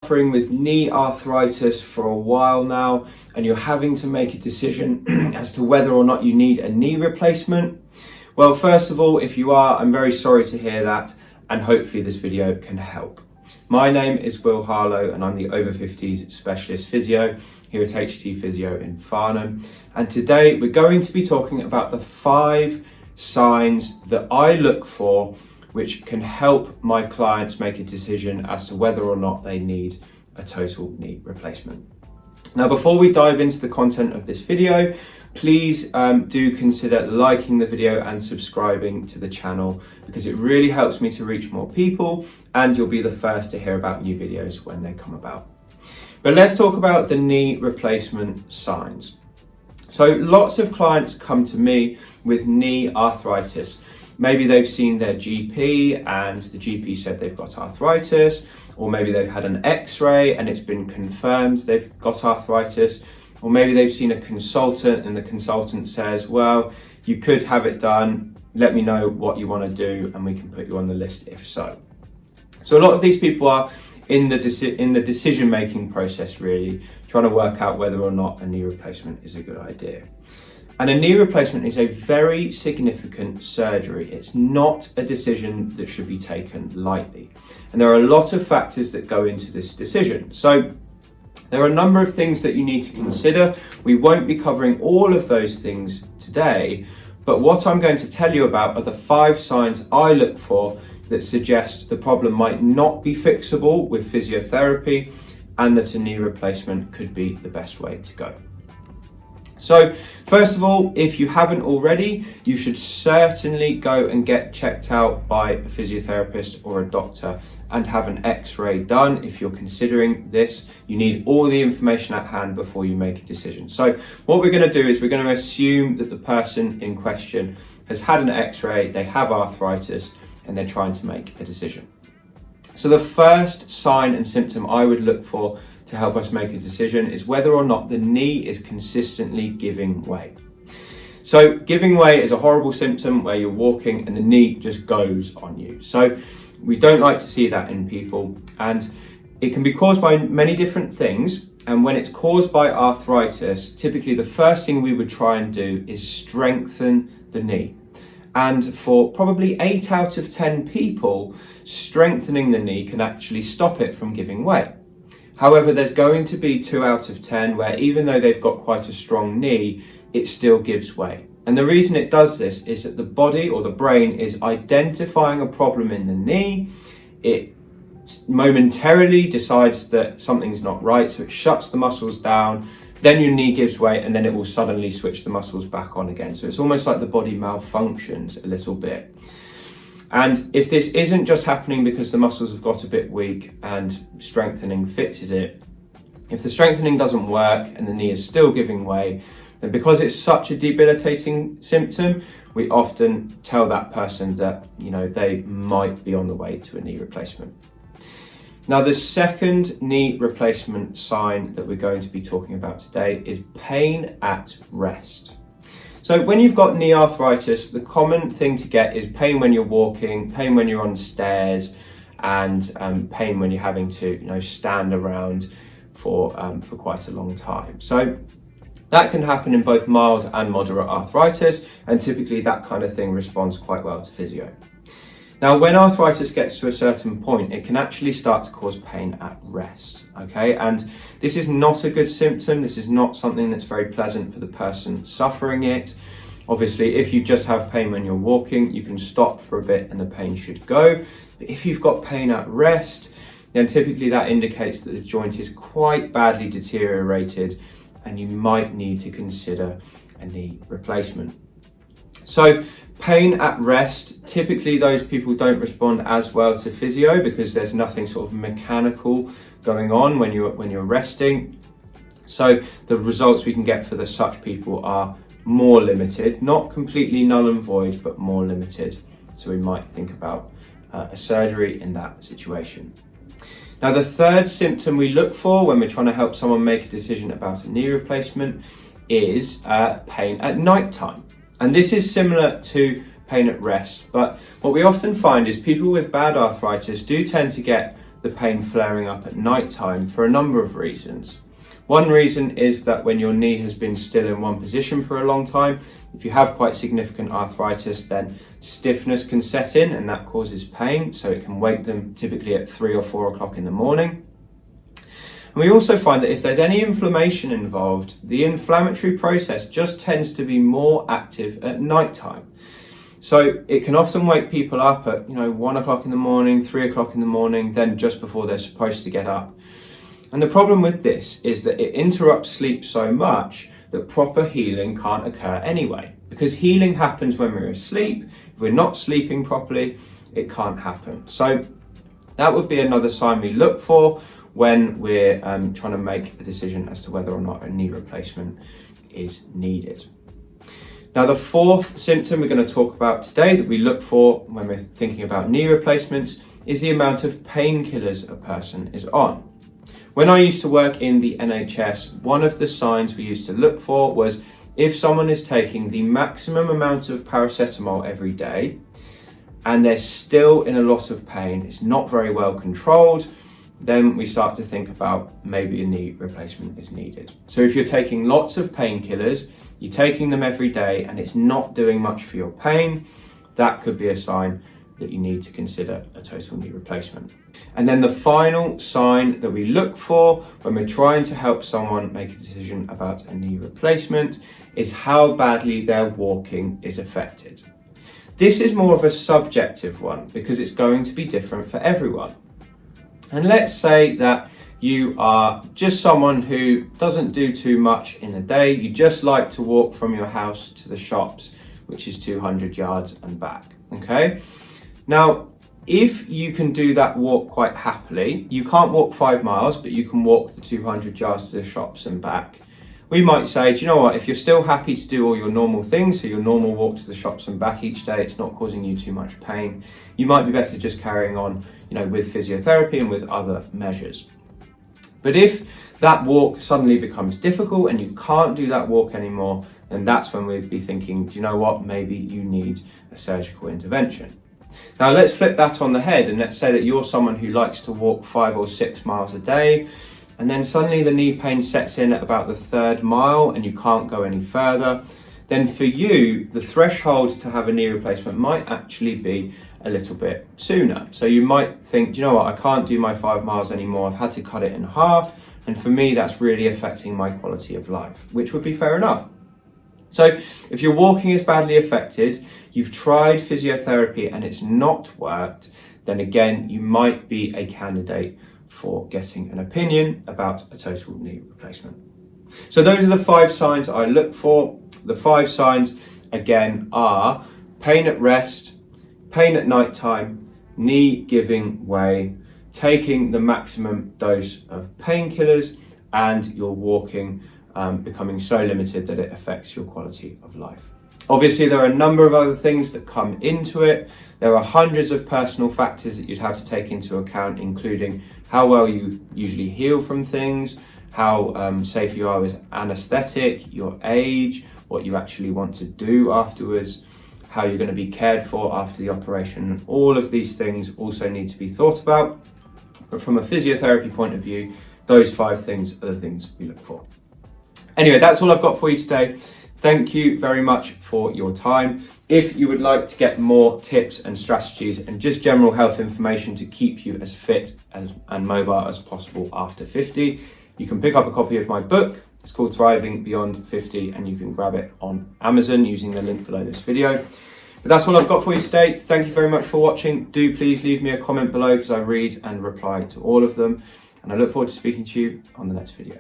suffering with knee arthritis for a while now and you're having to make a decision as to whether or not you need a knee replacement? Well, first of all, if you are, I'm very sorry to hear that, and hopefully this video can help. My name is Harlow and I'm the Over-Fifties specialist physio here at HT Physio in Farnham. And today we're going to be talking about the 5 signs that I look for which can help my clients make a decision as to whether or not they need a total knee replacement. Now, before we dive into the content of this video, please do consider liking the video and subscribing to the channel, because it really helps me to reach more people and you'll be the first to hear about new videos when they come about. But let's talk about the knee replacement signs. So lots of clients come to me with knee arthritis. Maybe they've seen their GP and the GP said they've got arthritis, or maybe they've had an X-ray and it's been confirmed they've got arthritis, or maybe they've seen a consultant and the consultant says, well, you could have it done, let me know what you want to do and we can put you on the list if so. So a lot of these people are in the decision-making process, really, trying to work out whether or not a knee replacement is a good idea. And a knee replacement is a very significant surgery. It's not a decision that should be taken lightly. And there are a lot of factors that go into this decision. So there are a number of things that you need to consider. We won't be covering all of those things today, but what I'm going to tell you about are the 5 signs I look for that suggest the problem might not be fixable with physiotherapy and that a knee replacement could be the best way to go. So first of all, if you haven't already, you should certainly go and get checked out by a physiotherapist or a doctor and have an X-ray done. If you're considering this, you need all the information at hand before you make a decision. So what we're going to do is we're going to assume that the person in question has had an X-ray, they have arthritis, and they're trying to make a decision. So the first sign and symptom I would look for to help us make a decision is whether or not the knee is consistently giving way. So giving way is a horrible symptom where you're walking and the knee just goes on you. So we don't like to see that in people, and it can be caused by many different things. And when it's caused by arthritis, typically the first thing we would try and do is strengthen the knee. And for probably 8 out of 10 people, strengthening the knee can actually stop it from giving way. However, there's going to be 2 out of 10 where even though they've got quite a strong knee, it still gives way. And the reason it does this is that the body or the brain is identifying a problem in the knee. It momentarily decides that something's not right, so it shuts the muscles down. Then your knee gives way and then it will suddenly switch the muscles back on again. So it's almost like the body malfunctions a little bit. And if this isn't just happening because the muscles have got a bit weak and strengthening fixes it, if the strengthening doesn't work and the knee is still giving way, then because it's such a debilitating symptom, we often tell that person that, they might be on the way to a knee replacement. Now, the second knee replacement sign that we're going to be talking about today is pain at rest. So when you've got knee arthritis, the common thing to get is pain when you're walking, pain when you're on stairs, and pain when you're having to, stand around for quite a long time. So that can happen in both mild and moderate arthritis, and typically that kind of thing responds quite well to physio. Now, when arthritis gets to a certain point, it can actually start to cause pain at rest, okay? And this is not a good symptom. This is not something that's very pleasant for the person suffering it. Obviously, if you just have pain when you're walking, you can stop for a bit and the pain should go. But if you've got pain at rest, then typically that indicates that the joint is quite badly deteriorated and you might need to consider a knee replacement. So pain at rest, typically those people don't respond as well to physio because there's nothing sort of mechanical going on when you're resting. So the results we can get for such people are more limited, not completely null and void, but more limited. So we might think about a surgery in that situation. Now, the third symptom we look for when we're trying to help someone make a decision about a knee replacement is pain at night time. And this is similar to pain at rest, but what we often find is people with bad arthritis do tend to get the pain flaring up at night time for a number of reasons. One reason is that when your knee has been still in one position for a long time, if you have quite significant arthritis, then stiffness can set in and that causes pain, so it can wake them typically at 3 or 4 o'clock in the morning. And we also find that if there's any inflammation involved, the inflammatory process just tends to be more active at night time. So it can often wake people up at 1 o'clock in the morning, 3 o'clock in the morning, then just before they're supposed to get up. And the problem with this is that it interrupts sleep so much that proper healing can't occur anyway. Because healing happens when we're asleep. If we're not sleeping properly, it can't happen. So that would be another sign we look for when we're trying to make a decision as to whether or not a knee replacement is needed. Now, the fourth symptom we're going to talk about today that we look for when we're thinking about knee replacements is the amount of painkillers a person is on. When I used to work in the NHS, one of the signs we used to look for was if someone is taking the maximum amount of paracetamol every day and they're still in a lot of pain, it's not very well controlled, then we start to think about maybe a knee replacement is needed. So if you're taking lots of painkillers, you're taking them every day and it's not doing much for your pain, that could be a sign that you need to consider a total knee replacement. And then the final sign that we look for when we're trying to help someone make a decision about a knee replacement is how badly their walking is affected. This is more of a subjective one because it's going to be different for everyone. And let's say that you are just someone who doesn't do too much in a day. You just like to walk from your house to the shops, which is 200 yards and back, okay? Now, if you can do that walk quite happily, you can't walk 5 miles, but you can walk the 200 yards to the shops and back. We might say, do you know what, if you're still happy to do all your normal things, so your normal walk to the shops and back each day, it's not causing you too much pain, you might be better just carrying on, with physiotherapy and with other measures. But if that walk suddenly becomes difficult and you can't do that walk anymore, then that's when we'd be thinking, do you know what, maybe you need a surgical intervention. Now let's flip that on the head and let's say that you're someone who likes to walk 5 or 6 miles a day, and then suddenly the knee pain sets in at about the 3rd mile and you can't go any further. Then for you, the threshold to have a knee replacement might actually be a little bit sooner. So you might think, do you know what, I can't do my 5 miles anymore, I've had to cut it in half, and for me that's really affecting my quality of life, which would be fair enough. So if your walking is badly affected, you've tried physiotherapy and it's not worked, then again you might be a candidate for getting an opinion about a total knee replacement. So those are the 5 signs I look for. The 5 signs again are pain at rest, pain at night time, knee giving way, taking the maximum dose of painkillers, and your walking becoming so limited that it affects your quality of life. Obviously, there are a number of other things that come into it. There are hundreds of personal factors that you'd have to take into account, including how well you usually heal from things, how safe you are with anaesthetic, your age, what you actually want to do afterwards, how you're going to be cared for after the operation. All of these things also need to be thought about. But from a physiotherapy point of view, those 5 things are the things we look for. Anyway, that's all I've got for you today. Thank you very much for your time. If you would like to get more tips and strategies and just general health information to keep you as fit and mobile as possible after 50, you can pick up a copy of my book. It's called Thriving Beyond 50 and you can grab it on Amazon using the link below this video. But that's all I've got for you today. Thank you very much for watching. Do please leave me a comment below because I read and reply to all of them. And I look forward to speaking to you on the next video.